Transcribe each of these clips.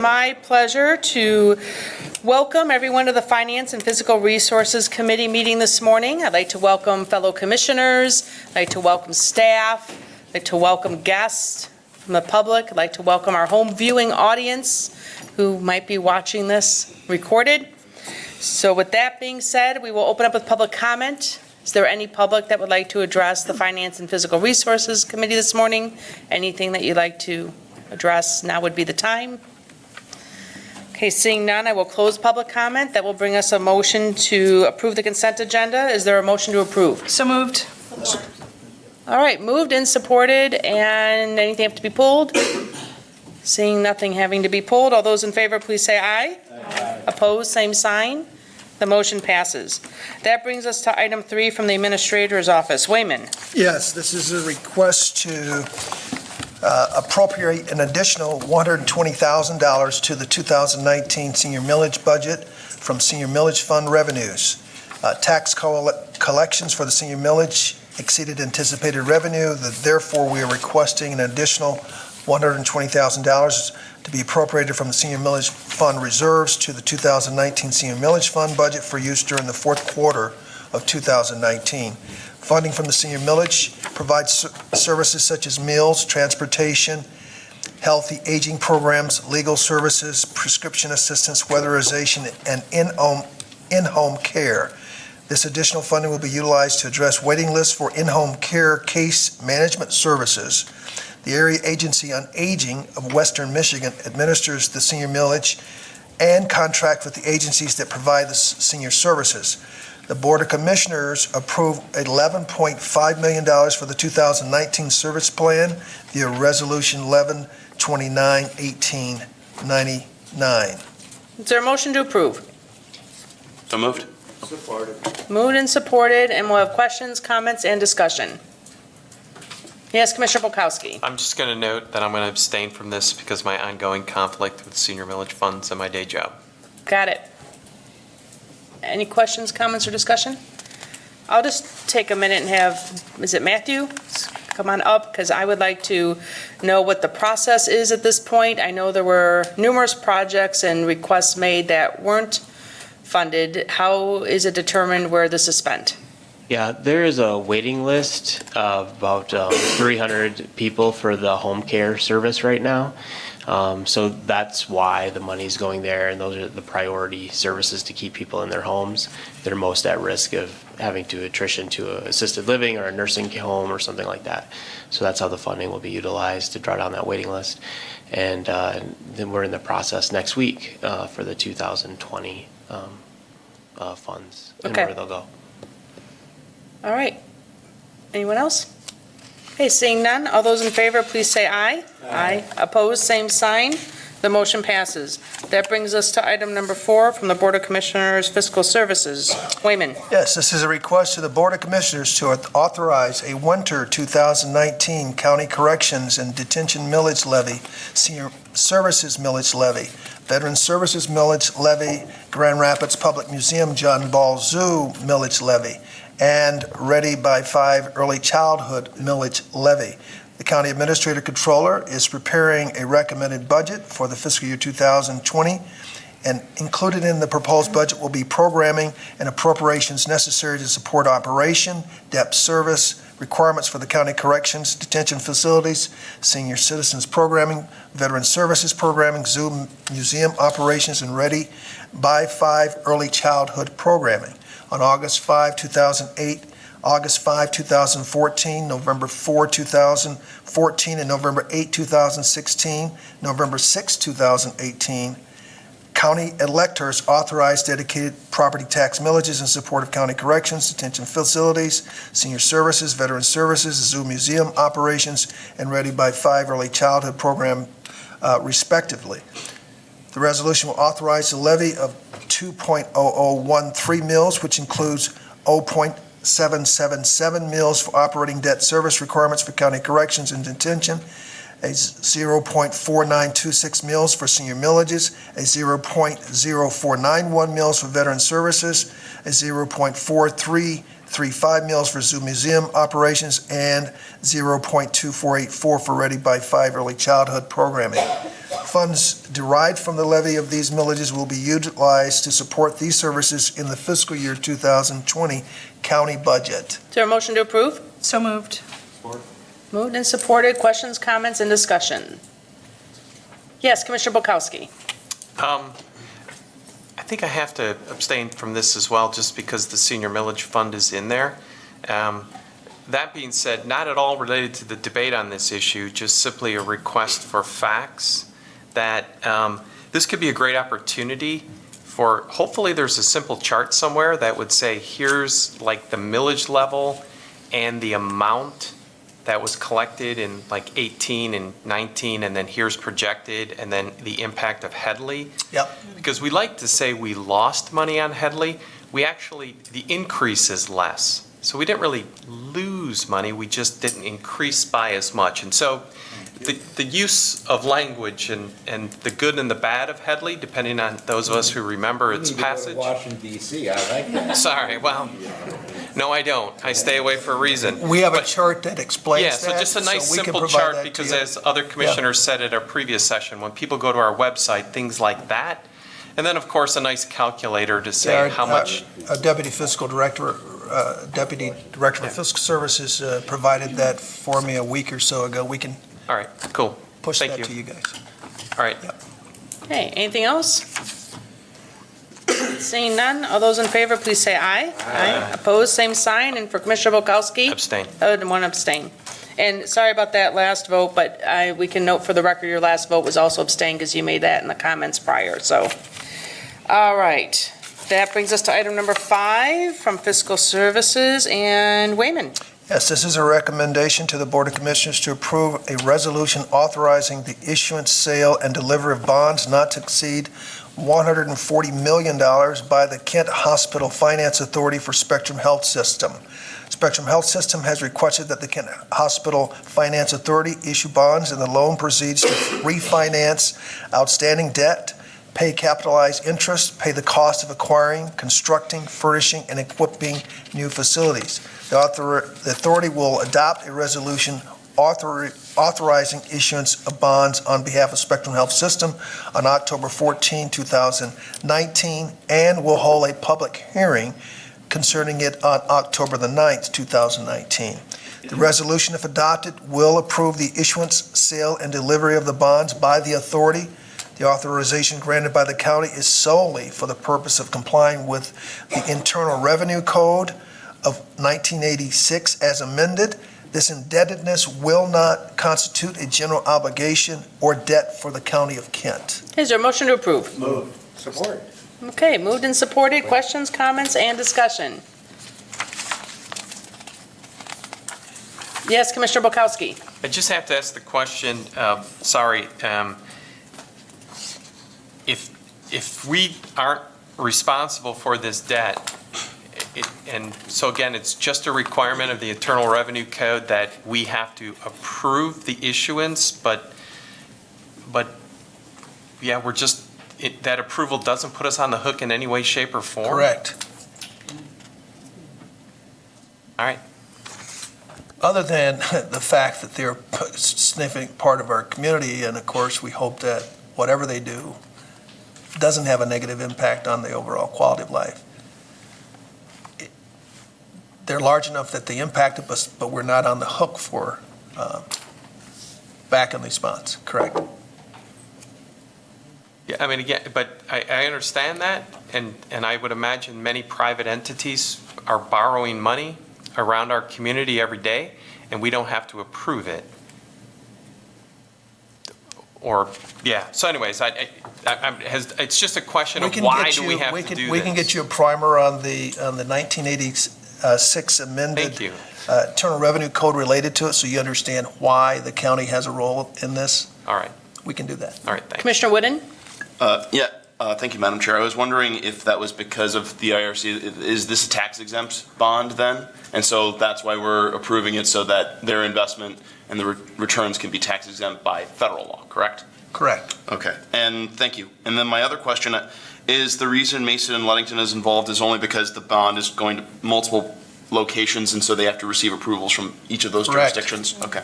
My pleasure to welcome everyone to the Finance and Physical Resources Committee meeting this morning. I'd like to welcome fellow commissioners, I'd like to welcome staff, I'd like to welcome guests from the public, I'd like to welcome our home viewing audience who might be watching this recorded. So with that being said, we will open up with public comment. Is there any public that would like to address the Finance and Physical Resources Committee this morning? Anything that you'd like to address, now would be the time. Okay, seeing none, I will close public comment. That will bring us a motion to approve the consent agenda. Is there a motion to approve? So moved. All right, moved and supported, and anything have to be pulled? Seeing nothing having to be pulled, all those in favor, please say aye. Aye. Opposed, same sign. The motion passes. That brings us to item 3 from the Administrator's Office. Wayman. Yes, this is a request to appropriate an additional $120,000 to the 2019 senior millage budget from senior millage fund revenues. Tax collections for the senior millage exceeded anticipated revenue. Therefore, we are requesting an additional $120,000 to be appropriated from the senior millage fund reserves to the 2019 senior millage fund budget for use during the fourth quarter of 2019. Funding from the senior millage provides services such as meals, transportation, healthy aging programs, legal services, prescription assistance, weatherization, and in-home care. This additional funding will be utilized to address waiting lists for in-home care case management services. The Area Agency on Aging of Western Michigan administers the senior millage and contract with the agencies that provide the senior services. The Board of Commissioners approved $11.5 million for the 2019 service plan via Resolution 11/29/1899. Is there a motion to approve? So moved. Supported. Moved and supported, and we'll have questions, comments, and discussion. Yes, Commissioner Polkowski. I'm just going to note that I'm going to abstain from this because of my ongoing conflict with senior millage funds and my day job. Got it. Any questions, comments, or discussion? I'll just take a minute and have, is it Matthew? Come on up, because I would like to know what the process is at this point. I know there were numerous projects and requests made that weren't funded. How is it determined where this is spent? Yeah, there is a waiting list of about 300 people for the home care service right now. So that's why the money's going there, and those are the priority services to keep people in their homes. They're most at risk of having to attrition to an assisted living or a nursing home or something like that. So that's how the funding will be utilized to draw down that waiting list. And then we're in the process next week for the 2020 funds and where they'll go. All right. Anyone else? Okay, seeing none, all those in favor, please say aye. Aye. Opposed, same sign. The motion passes. That brings us to item number 4 from the Board of Commissioners, Fiscal Services. Wayman. Yes, this is a request to the Board of Commissioners to authorize a winter 2019 county corrections and detention millage levy, senior services millage levy, veteran services millage levy, Grand Rapids Public Museum John Ball Zoo millage levy, and Ready by 5 early childhood millage levy. The County Administrator Controller is preparing a recommended budget for the fiscal year 2020, and included in the proposed budget will be programming and appropriations necessary to support operation, debt service, requirements for the county corrections, detention facilities, senior citizens programming, veteran services programming, zoo museum operations, and Ready by 5 early childhood programming. On August 5, 2008, August 5, 2014, November 4, 2014, and November 8, 2016, November 6, 2018, county electors authorized dedicated property tax millages in support of county corrections, detention facilities, senior services, veteran services, zoo museum operations, and Ready by 5 early childhood program, respectively. The resolution will authorize the levy of 2.0013 mills, which includes 0.777 mills for operating debt service requirements for county corrections and detention, a 0.4926 mills for senior millages, a 0.0491 mills for veteran services, a 0.4335 mills for zoo museum operations, and 0.2484 for Ready by 5 early childhood programming. Funds derived from the levy of these millages will be utilized to support these services in the fiscal year 2020 county budget. Is there a motion to approve? So moved. Moved and supported. Questions, comments, and discussion? Yes, Commissioner Bukowski. I think I have to abstain from this as well, just because the senior millage fund is in there. That being said, not at all related to the debate on this issue, just simply a request for facts that this could be a great opportunity for, hopefully there's a simple chart somewhere that would say, here's like the millage level and the amount that was collected in like 18 and 19, and then here's projected, and then the impact of Headley. Yep. Because we like to say we lost money on Headley. We actually, the increase is less. So we didn't really lose money, we just didn't increase by as much. And so the use of language and the good and the bad of Headley, depending on those of us who remember its passage. Washington DC, I like that. Sorry, well, no, I don't. I stay away for a reason. We have a But- chart that explains Yeah, that. so just a nice we can simple provide chart, that to because you. as other commissioners said at our previous session, when people go to our website, things like that. And then, of course, a nice calculator to Yeah, say how much. Our Deputy Fiscal Director, Deputy Director of Fiscal Services provided that for me a week or so ago. We can All right, cool. push Thank that you. to you guys. All right. Okay, anything else? Seeing none, all those in favor, please say aye. Aye. Opposed, same sign, and for Commissioner Bukowski? Abstain. One abstain. And sorry about that last vote, but we can note for the record, your last vote was also abstain because you made that in the comments prior, so. All right, that brings us to item number 5 from Fiscal Services, and Wayman. Yes, this is a recommendation to the Board of Commissioners to approve a resolution authorizing the issuance, sale, and delivery of bonds not to exceed $140 million by the Kent Hospital Finance Authority for Spectrum Health System. Spectrum Health System has requested that the Kent Hospital Finance Authority issue bonds and the loan proceeds to refinance outstanding debt, pay capitalized interest, pay the cost of acquiring, constructing, furnishing, and equipping new facilities. The authority will adopt a resolution authorizing issuance of bonds on behalf of Spectrum Health System on October 14, 2019, and will hold a public hearing concerning it on October the 9th, 2019. The resolution, if adopted, will approve the issuance, sale, and delivery of the bonds by the authority. The authorization granted by the county is solely for the purpose of complying with the Internal Revenue Code of 1986 as amended. This indebtedness will not constitute a general obligation or debt for the county of Kent. Is there a motion to approve? Move. Support. Okay, moved and supported. Questions, comments, and discussion? Yes, Commissioner Bukowski. I just have to ask the question, sorry, if we aren't responsible for this debt, and so again, it's just a requirement of the Internal Revenue Code that we have to approve the issuance, but yeah, we're just, that approval doesn't put us on the hook in any way, shape, or form? Correct. All right. Other than the fact that they're a significant part of our community, and of course, we hope that whatever they do doesn't have a negative impact on the overall quality of life. They're large enough that they impacted us, but we're not on the hook for back in response, correct? Yeah, I mean, again, but I understand that, and I would imagine many private entities are borrowing money around our community every day, and we don't have to approve it. Or, yeah, so anyways, it's just a question of why do we have to do this? We can get you a primer on the 1986 amended Thank you. Internal Revenue Code related to it, so you understand why the county has a role in this. All right, We can do that. all right, thanks. Commissioner Wooden? Thank you, Madam Chair. I was wondering if that was because of the IRC. Is this a tax exempt bond then? And so that's why we're approving it, so that their investment and the returns can be tax exempt by federal law, correct? Correct. Okay, and thank you. And then my other question is, the reason Mason and Ludington is involved is only because the bond is going to multiple locations, and so they have to receive approvals from each of those Correct. jurisdictions? Okay.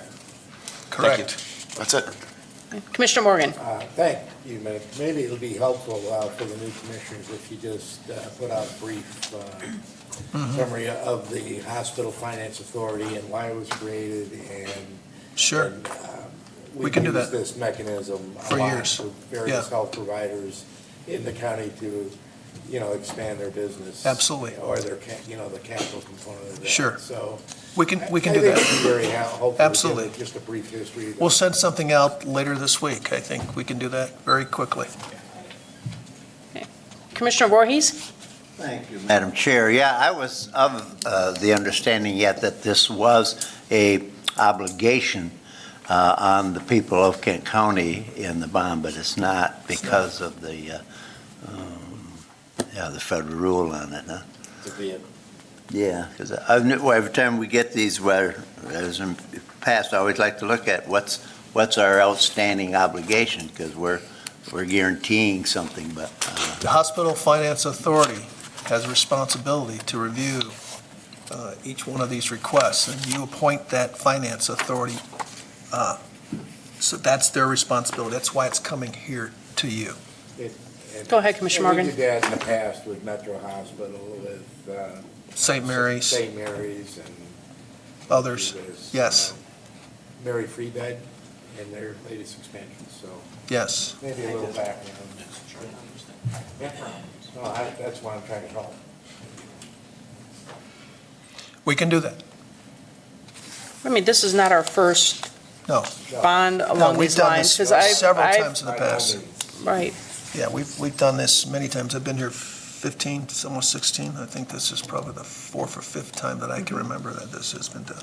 Correct. Thank you. That's it. Commissioner Morgan? Thank you, Madam. Maybe it'll be helpful for the new commissioners if you just put out a brief summary of the Hospital Finance Authority and why it was created and. Sure. and, We can do used that. this mechanism For a lot years. with various Yeah. health providers in the county to, expand their business. Absolutely. Or their, the capital component of that. Sure. So. We can do I think that. it'd be very helpful. to give Absolutely. Just a brief history. We'll send something out later this week. I think we can do that very quickly. Commissioner Voorhees? Thank you, Madam Chair. Yeah, I was of the understanding yet that this was a obligation on the people of Kent County in the bond, but it's not because of the federal rule on it, huh? To be a- Yeah, because every time we get these, where, as in the past, I always like to look at what's our outstanding obligation, because we're guaranteeing something, but The Hospital Finance Authority has a responsibility to review each one of these requests, and you appoint that finance authority. So that's their responsibility. That's why it's coming here to you. and- Go ahead, Commissioner and Morgan. We did that in the past with Metro Hospital, with. St. Mary's, St. Mary's and. others. there's, Yes, Mary Free Bed and their latest expansion, so yes. maybe a little background. Yeah, no, that's why I'm trying to help. We can do that. I mean, this is not our first No. bond No, along we've these done lines. this 'Cause I've- several I've- times in the past. Right. Yeah, we've done this many times. I've been here 15, almost 16. I think this is probably the fourth or fifth time that I can remember that this has been done.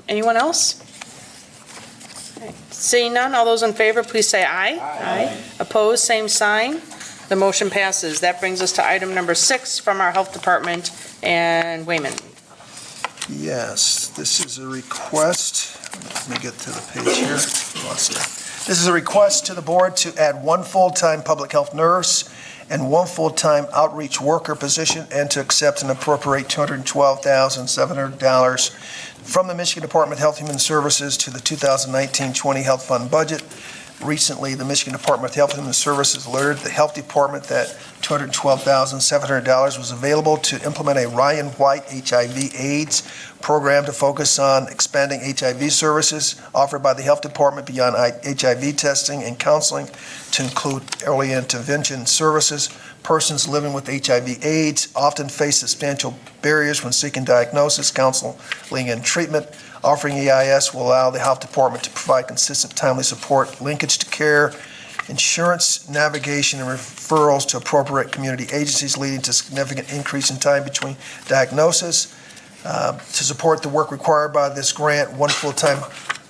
Anyone else? Okay. Seeing none, all those in favor, please say aye. Aye. Opposed, same sign. The motion passes. That brings us to item number 6 from our Health Department and Wayman. Yes, this is a request, let me get to the page here. Lost it. This is a request to the board to add one full-time public health nurse and one full-time outreach worker position, and to accept and appropriate $212,700 from the Michigan Department of Health and Human Services to the 2019-20 Health Fund budget. Recently, the Michigan Department of Health and Human Services alerted the Health Department that $212,700 was available to implement a Ryan White HIV/AIDS program to focus on expanding HIV services offered by the Health Department beyond HIV testing and counseling to include early intervention services. Persons living with HIV/AIDS often face substantial barriers when seeking diagnosis, counseling, and treatment. Offering EIS will allow the Health Department to provide consistent, timely support, linkage to care, insurance, navigation, and referrals to appropriate community agencies, leading to significant increase in time between diagnosis. To support the work required by this grant, one full-time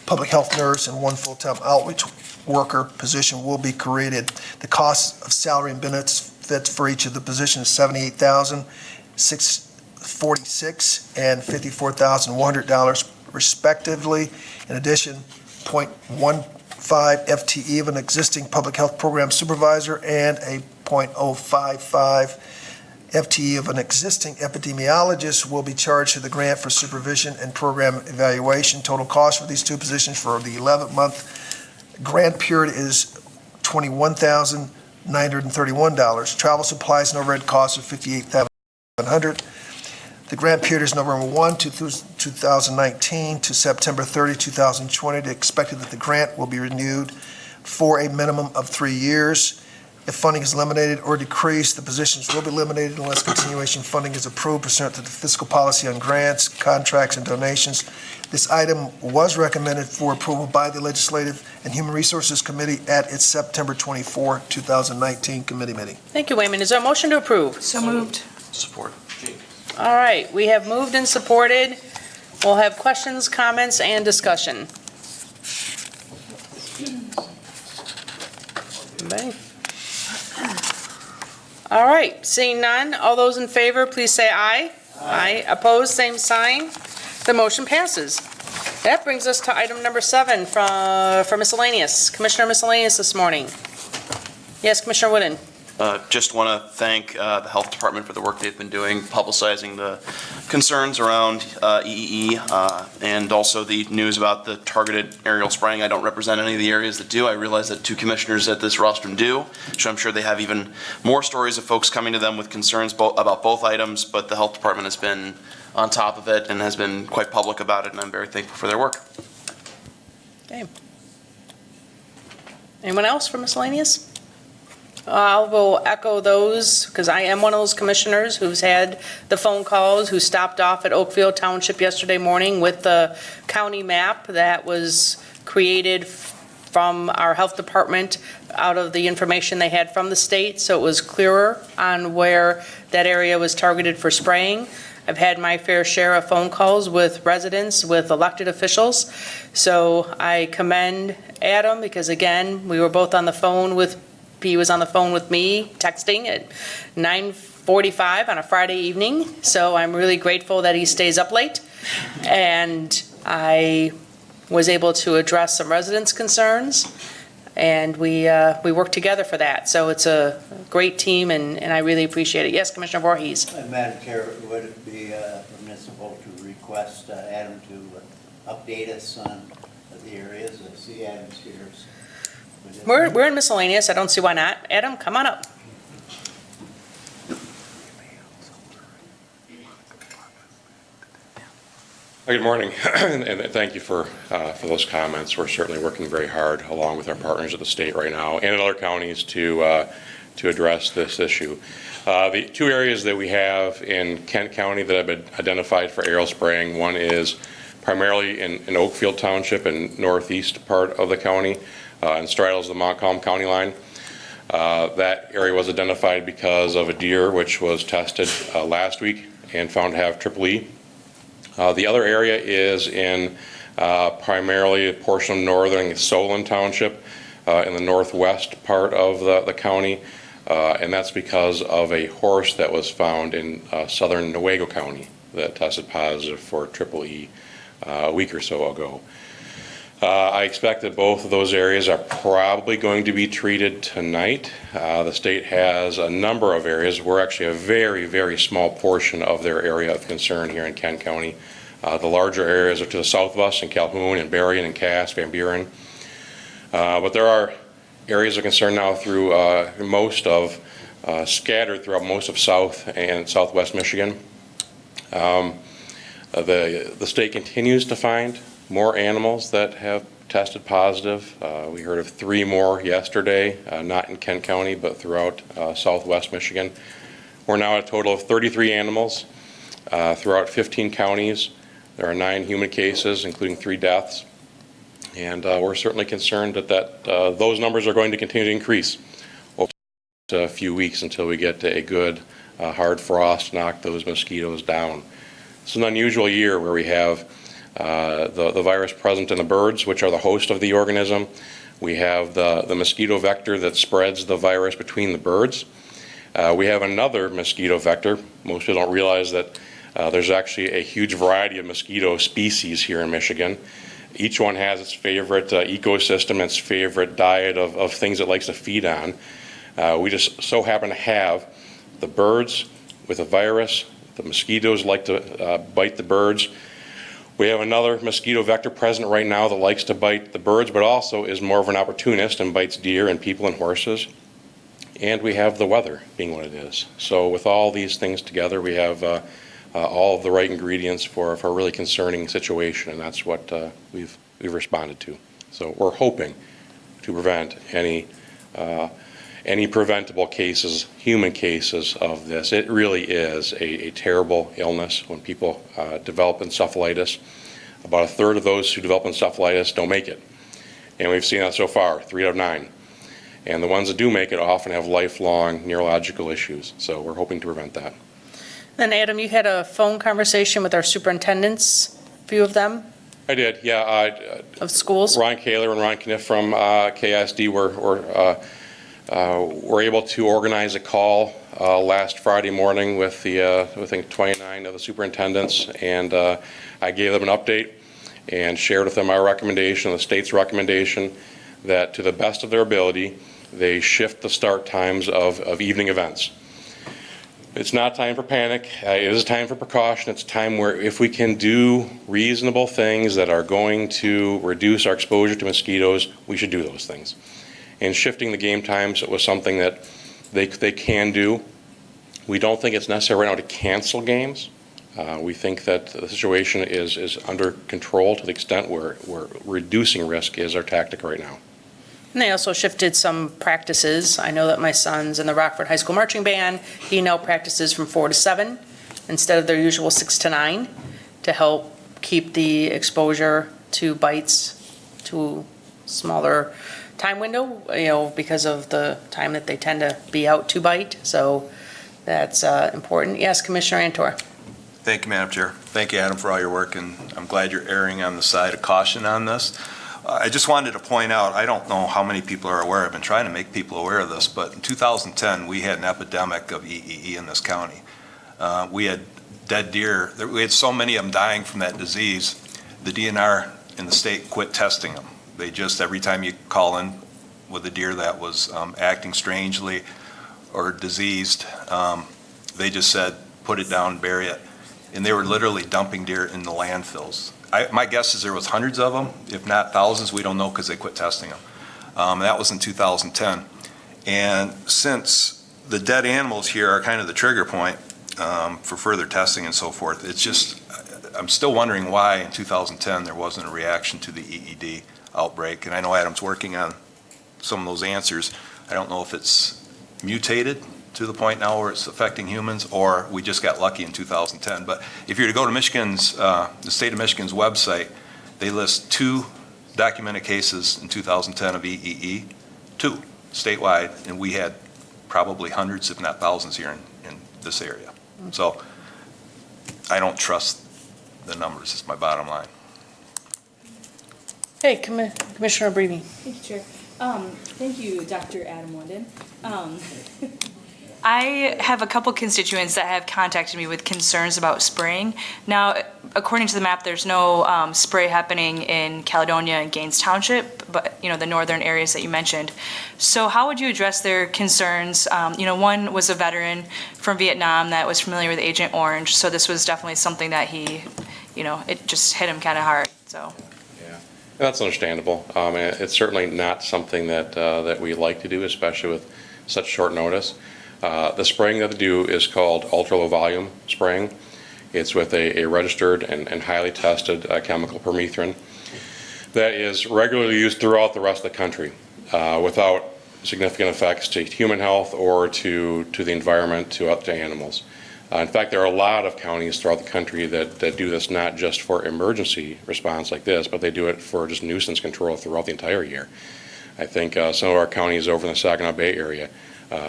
public health nurse and one full-time outreach worker position will be created. The cost of salary and benefits for each of the positions is $78,646 and $54,100 respectively. In addition, .15 FTE of an existing public health program supervisor and a .055 FTE of an existing epidemiologist will be charged to the grant for supervision and program evaluation. Total cost for these two positions for the 11-month grant period is $21,931. Travel supplies and overhead costs are $58,700. The grant period is November 1, 2019 to September 30, 2020. It is expected that the grant will be renewed for a minimum of 3 years. If funding is eliminated or decreased, the positions will be eliminated unless continuation funding is approved pursuant to the fiscal policy on grants, contracts, and donations. This item was recommended for approval by the Legislative and Human Resources Committee at its September 24, 2019 committee meeting. Thank you, Wayman. Is there a motion to approve? So moved. Support. All right, we have moved and supported. We'll have questions, comments, and discussion. Anybody? All right, seeing none, all those in favor, please say aye. Aye. Opposed, same sign. The motion passes. That brings us to item number 7 for miscellaneous. Commissioner miscellaneous this morning. Yes, Commissioner Wooden. Just want to thank the Health Department for the work they've been doing, publicizing the concerns around EEE, and also the news about the targeted aerial spraying. I don't represent any of the areas that do. I realize that 2 commissioners at this rostrum do, so I'm sure they have even more stories of folks coming to them with concerns about both items, but the Health Department has been on top of it and has been quite public about it, and I'm very thankful for their work. Okay. Anyone else for miscellaneous? I will echo those, because I am one of those commissioners who's had the phone calls, who stopped off at Oakfield Township yesterday morning with the county map that was created from our health department out of the information they had from the state, so it was clearer on where that area was targeted for spraying. I've had my fair share of phone calls with residents, with elected officials, so I commend Adam, because again, we were both on the phone with he was on the phone with me, texting at 9:45 on a Friday evening, so I'm really grateful that he stays up late. And I was able to address some residents' concerns, and we worked together for that. So it's a great team, and I really appreciate it. Yes, Commissioner Voorhees. Madam Chair, would it be permissible to request Adam to update us on the areas? I see Adam's here. We're in miscellaneous. I don't see why not. Adam, come on up. Good morning, and thank you for those comments. We're certainly working very hard, along with our partners at the state right now and in other counties, to address this issue. The 2 areas that we have in Kent County that have been identified for aerial spraying, one is primarily in Oakfield Township and northeast part of the county, and straddles the Montcalm County line. That area was identified because of a deer which was tested last week and found to have EEE. The other area is in primarily a portion of northern Solon Township in the northwest part of the county, and that's because of a horse that was found in southern Newaygo County that tested positive for EEE a week or so ago. I expect that both of those areas are probably going to be treated tonight. The state has a number of areas. We're actually a very, very small portion of their area of concern here in Kent County. The larger areas are to the south of us in Calhoun and Berrien and Cass, Van Buren. But there are areas of concern now through scattered throughout most of South and Southwest Michigan. The state continues to find more animals that have tested positive. We heard of 3 more yesterday, not in Kent County, but throughout Southwest Michigan. We're now at a total of 33 animals throughout 15 counties. There are 9 human cases, including 3 deaths. And we're certainly concerned that those numbers are going to continue to increase over a few weeks until we get a good hard frost to knock those mosquitoes down. It's an unusual year where we have the virus present in the birds, which are the host of the organism. We have the mosquito vector that spreads the virus between the birds. We have another mosquito vector. Most people don't realize that there's actually a huge variety of mosquito species here in Michigan. Each one has its favorite ecosystem, its favorite diet of things it likes to feed on. We just so happen to have the birds with a virus. The mosquitoes like to bite the birds. We have another mosquito vector present right now that likes to bite the birds, but also is more of an opportunist and bites deer and people and horses. And we have the weather being what it is. So with all these things together, we have all of the right ingredients for a really concerning situation, and that's what we've responded to. So we're hoping to prevent any preventable cases, human cases of this. It really is a terrible illness when people develop encephalitis. About a third of those who develop encephalitis don't make it. And we've seen that so far, 3 out of 9. And the ones that do make it often have lifelong neurological issues. So we're hoping to prevent that. Then Adam, you had a phone conversation with our superintendents, a few of them, I did, yeah. of schools? Ron Kaler and Ron Kniff from KSD were able to organize a call last Friday morning with I think 29 of the superintendents, and I gave them an update and shared with them our recommendation, the state's recommendation, that to the best of their ability, they shift the start times of evening events. It's not time for panic. It is time for precaution. It's time where if we can do reasonable things that are going to reduce our exposure to mosquitoes, we should do those things. And shifting the game times was something that they can do. We don't think it's necessary right now to cancel games. We think that the situation is under control to the extent where reducing risk is our tactic right now. And they also shifted some practices. I know that my son's in the Rockford High School Marching Band. He now practices from 4 to 7 instead of their usual 6 to 9 to help keep the exposure to bites to smaller time window, because of the time that they tend to be out to bite. So that's important. Yes, Commissioner Antor. Thank you, Madam Chair. Thank you, Adam, for all your work, and I'm glad you're erring on the side of caution on this. I just wanted to point out, I don't know how many people are aware, I've been trying to make people aware of this, but in 2010, we had an epidemic of EEE in this county. We had dead deer. We had so many of them dying from that disease, the DNR in the state quit testing them. They just, every time you call in with a deer that was acting strangely or diseased, they just said, put it down, bury it. And they were literally dumping deer in the landfills. My guess is there was hundreds of them, if not thousands. We don't know because they quit testing them. That was in 2010. And since the dead animals here are kind of the trigger point for further testing and so forth, it's just, I'm still wondering why in 2010 there wasn't a reaction to the EED outbreak. And I know Adam's working on some of those answers. I don't know if it's mutated to the point now where it's affecting humans, or we just got lucky in 2010. But if you're to go to Michigan's, the state of Michigan's website, they list 2 documented cases in 2010 of EEE, 2 statewide, and we had probably hundreds, if not thousands here in this area. So I don't trust the numbers, is my bottom line. Hey, Commissioner Breve. Thank you, Chair. Thank you, Dr. Adam London. I have a couple constituents that have contacted me with concerns about spraying. Now, according to the map, there's no spray happening in Caledonia and Gaines Township, but the northern areas that you mentioned. So how would you address their concerns? One was a veteran from Vietnam that was familiar with Agent Orange, so this was definitely something that he, it just hit him kind of hard, so. That's understandable. And it's certainly not something that we like to do, especially with such short notice. The spraying that they do is called ultra-low volume spraying. It's with a registered and highly tested chemical permethrin that is regularly used throughout the rest of the country without significant effects to human health or to the environment, to animals. In fact, there are a lot of counties throughout the country that do this not just for emergency response like this, but they do it for just nuisance control throughout the entire year. I think some of our counties over in the Saginaw Bay area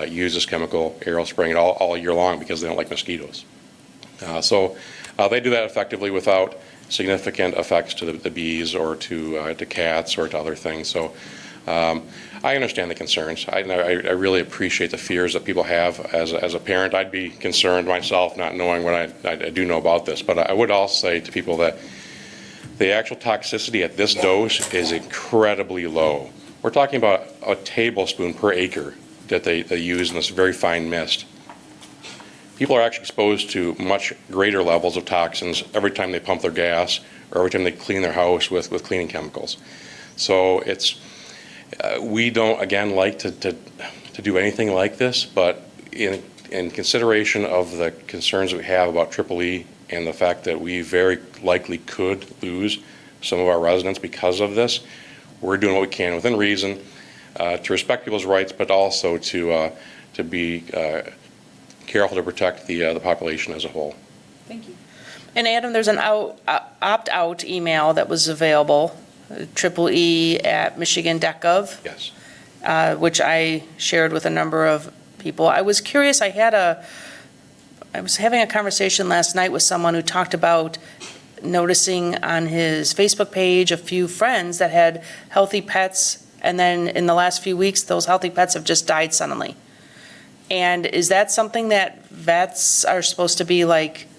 use this chemical aerial spraying all year long because they don't like mosquitoes. So they do that effectively without significant effects to the bees or to cats or to other things. So I understand the concerns. I really appreciate the fears that people have. As a parent, I'd be concerned myself not knowing what I do know about this. But I would also say to people that the actual toxicity at this dose is incredibly low. We're talking about a tablespoon per acre that they use in this very fine mist. People are actually exposed to much greater levels of toxins every time they pump their gas or every time they clean their house with cleaning chemicals. So it's we don't, again, like to do anything like this, but in consideration of the concerns that we have about EEE and the fact that we very likely could lose some of our residents because of this, we're doing what we can within reason to respect people's rights, but also to be careful to protect the population as a whole. Thank you. And Adam, there's an opt-out email that was available, EEE@michigan.gov. Yes. Which I shared with a number of people. I was curious, I was having a conversation last night with someone who talked about noticing on his Facebook page a few friends that had healthy pets, and then in the last few weeks, those healthy pets have just died suddenly. And is that something that vets are supposed to be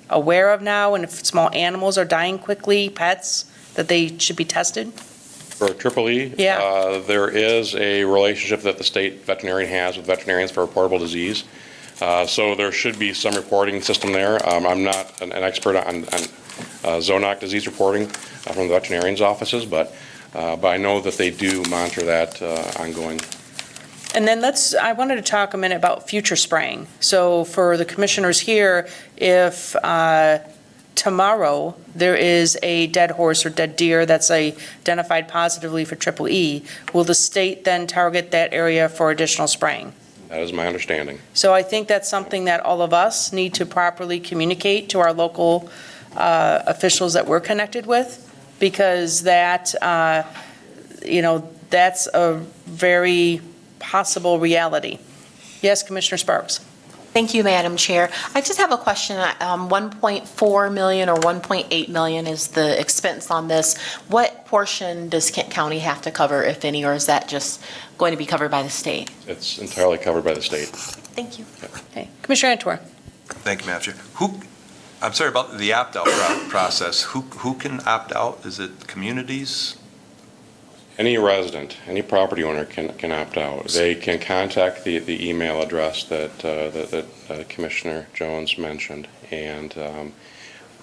aware of now, and if small animals are dying quickly, pets, that they should be tested? For Triple E? Yeah. There is a relationship that the state veterinarian has with veterinarians for reportable disease. So there should be some reporting system there. I'm not an expert on zoonotic disease reporting from the veterinarian's offices, but I know that they do monitor that ongoing. And then I wanted to talk a minute about future spraying. So for the commissioners here, if tomorrow there is a dead horse or dead deer that's identified positively for Triple E, will the state then target that area for additional spraying? That is my understanding. So I think that's something that all of us need to properly communicate to our local officials that we're connected with, because that, that's a very possible reality. Yes, Commissioner Sparks? Thank you, Madam Chair. I just have a question. 1.4 million or 1.8 million is the expense on this. What portion does Kent County have to cover, if any, or is that just going to be covered by the state? It's entirely covered by the state. Thank you. Okay. Commissioner Antor? Thank you, Madam Chair. I'm sorry about the opt-out process. Who can opt out? Is it communities? Any resident, any property owner can opt out. They can contact the email address that Commissioner Jones mentioned. And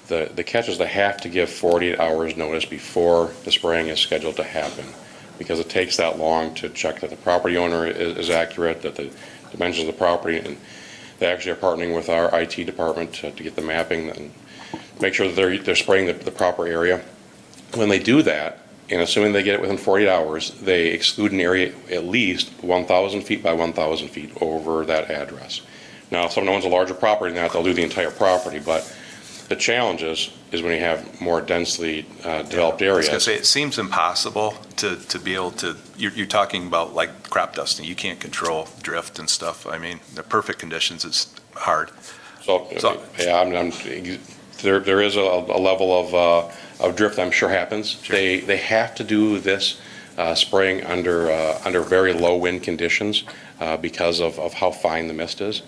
the catch is they have to give 48 hours notice before the spraying is scheduled to happen, because it takes that long to check that the property owner is accurate, that the dimensions of the property, and they actually are partnering with our IT department to get the mapping and make sure that they're spraying the proper area. When they do that, and assuming they get it within 48 hours, they exclude an area at least 1,000 feet by 1,000 feet over that address. Now, if someone owns a larger property than that, they'll do the entire property, but the challenge is when you have more densely developed areas. I was going to say, it seems impossible to be able to, you're talking about like crop dusting. You can't control drift and stuff. I mean, the perfect conditions is hard. So yeah, there is a level of drift I'm sure happens. Sure. They have to do this spraying under very low wind conditions because of how fine the mist is.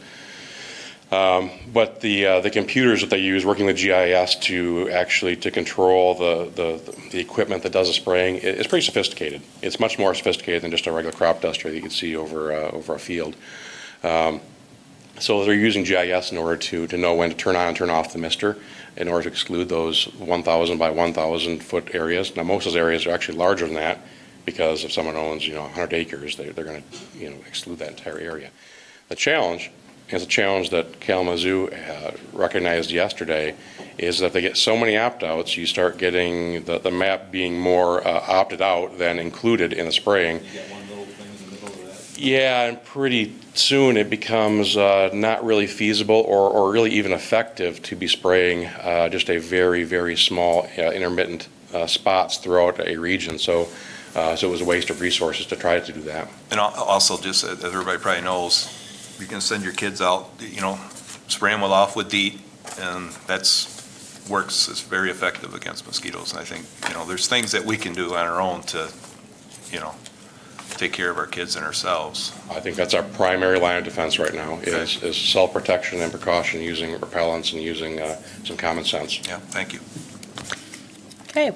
But the computers that they use working with GIS to control the equipment that does the spraying is pretty sophisticated. It's much more sophisticated than just a regular crop duster that you can see over a field. So they're using GIS in order to know when to turn on and turn off the mister in order to exclude those 1,000 by 1,000 foot areas. Now, most of those areas are actually larger than that, because if someone owns 100 acres, they're going to exclude that entire area. The challenge is a challenge that Kalamazoo recognized yesterday, is that they get so many opt-outs, you start getting the map being more opted out than included in the spraying. You get one little thing in the middle of that. Yeah, and pretty soon it becomes not really feasible or really even effective to be spraying just a very, very small intermittent spots throughout a region. So it was a waste of resources to try to do that. And also, just as everybody probably knows, you can send your kids out, spray them off with DEET, and works. It's very effective against mosquitoes. And I think, there's things that we can do on our own to, take care of our kids and ourselves. I think that's our primary line of defense right now, is self-protection and precaution, using repellents and using some common sense. Yeah, thank you. Okay.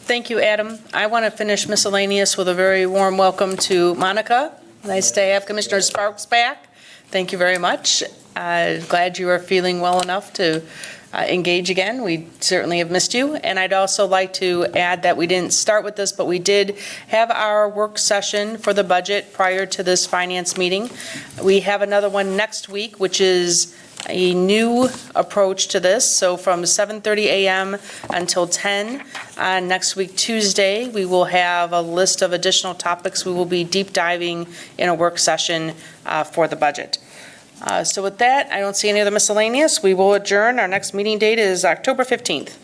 Thank you, Adam. I want to finish miscellaneous with a very warm welcome to Monica. Nice to have Commissioner Sparks back. Thank you very much. Glad you are feeling well enough to engage again. We certainly have missed you. And I'd also like to add that we didn't start with this, but we did have our work session for the budget prior to this finance meeting. We have another one next week, which is a new approach to this. So from 7:30 a.m. until 10 on next week, Tuesday, we will have a list of additional topics we will be deep diving in a work session for the budget. So with that, I don't see any other miscellaneous. We will adjourn. Our next meeting date is October 15th.